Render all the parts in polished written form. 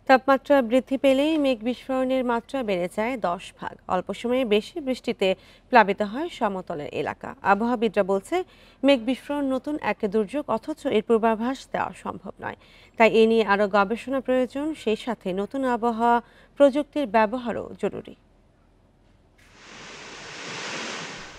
তাপমাত্রা বৃদ্ধি পেলেই মেঘ বিস্ফোরণের মাত্রা বেড়ে যায় 10 ভাগ। অল্প সময়ে বেশি বৃষ্টিতে প্লাবিত হয় সমতলের এলাকা। আবহাওয়াবিদরা বলছে, মেঘ বিস্ফোরণ নতুন এক দুর্যোগ, অথচ এর পূর্বাভাস দেওয়া সম্ভব নয়। তাই এ নিয়ে আরও গবেষণা প্রয়োজন, সেই সাথে নতুন আবহাওয়া প্রযুক্তির ব্যবহারও জরুরি।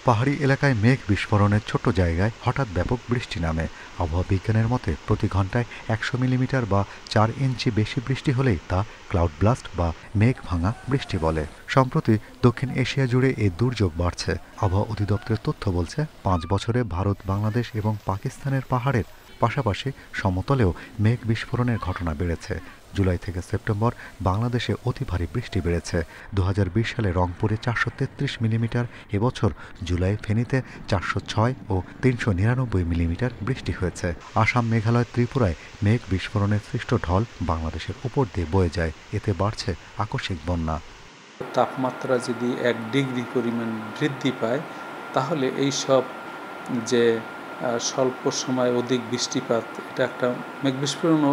পাহাড়ি এলাকায় মেঘ বিস্ফোরণের ছোট জায়গায় হঠাৎ ব্যাপক বৃষ্টি নামে। আবহাওয়া বিজ্ঞানের মতে প্রতি ঘন্টায় 100 মিলিমিটার বা 4 ইঞ্চি বেশি বৃষ্টি হলেই তা ক্লাউড ব্লাস্ট বা মেঘ ভাঙা বৃষ্টি বলে। সম্প্রতি দক্ষিণ এশিয়া জুড়ে এই দুর্যোগ বাড়ছে। আবহাওয়া অধিদপ্তরের তথ্য বলছে, 5 বছরে ভারত, বাংলাদেশ এবং পাকিস্তানের পাহাড়ের পাশাপাশি সমতলেও মেঘ বিস্ফোরণের ঘটনা বেড়েছে। জুলাই থেকে সেপ্টেম্বর বাংলাদেশে অতি ভারী বৃষ্টি বেড়েছে। 2020 সালে রংপুরে 433 মিলিমিটার, এবছর জুলাই ফেনীতে 406 ও 399 মিলিমিটার বৃষ্টি হয়েছে। আসাম, মেঘালয়, ত্রিপুরায় মেঘ বিস্ফোরণের সৃষ্ট ঢল বাংলাদেশের উপর দিয়ে বয়ে যায়। এতে বাড়ছে আকস্মিক বন্যা। তাপমাত্রা যদি 1 ডিগ্রি পরিমাণ বৃদ্ধি পায়, তাহলে এই সব যে স্বল্প সময় অধিক বৃষ্টিপাত, এটা একটা মেঘ বিস্ফোরণও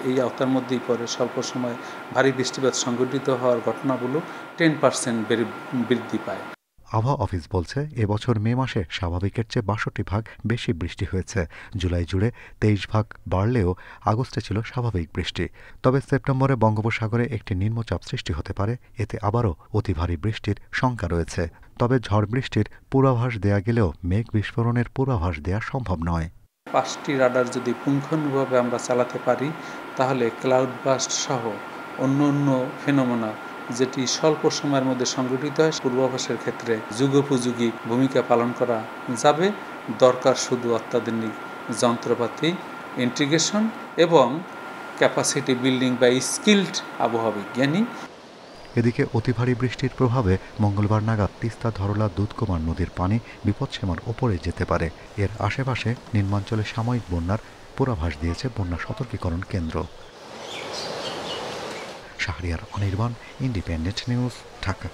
এই আওতার মধ্যেই পড়ে। স্বল্প সময় ভারী বৃষ্টিপাত সংঘটিত হওয়ার ঘটনাগুলো 10% বৃদ্ধি পায়। আবহাওয়া অফিস বলছে, এবছর মে মাসে স্বাভাবিকের চেয়ে 62 ভাগ বেশি বৃষ্টি হয়েছে। জুলাই জুড়ে 23 ভাগ বাড়লেও আগস্টে ছিল স্বাভাবিক বৃষ্টি। তবে সেপ্টেম্বরে বঙ্গোপসাগরে একটি নিম্নচাপ সৃষ্টি হতে পারে। এতে আবারও অতি ভারী বৃষ্টির শঙ্কা রয়েছে। তবে ঝড় বৃষ্টির পূর্বাভাস দেয়া গেলেও মেঘ বিস্ফোরণের পূর্বাভাস দেয়া সম্ভব নয়। 5টি রাডার যদি পুঙ্খানুপুঙ্খভাবে আমরা চালাতে পারি, তাহলে ক্লাউড বাস্ট সহ অন্য ফেনোমেনা যেটি স্বল্প সময়ের মধ্যে সংঘটিত হয়, পূর্বাভাসের ক্ষেত্রে যুগোপযোগী ভূমিকা পালন করা যাবে। দরকার শুধু অত্যাধুনিক যন্ত্রপাতি, ইন্টিগ্রেশন এবং ক্যাপাসিটি বিল্ডিং বা স্কিল্ড আবহাওয়া বিজ্ঞানী। এদিকে অতি ভারী বৃষ্টির প্রভাবে মঙ্গলবার নাগাদ তিস্তা, ধরলা, দুধকুমার নদীর পানি বিপদসীমার ওপরে যেতে পারে। এর আশেপাশে নিম্নাঞ্চলে সাময়িক বন্যার পূর্বাভাস দিয়েছে বন্যা সতর্কীকরণ কেন্দ্র। Shahriar Anirban, independent news, Dhaka.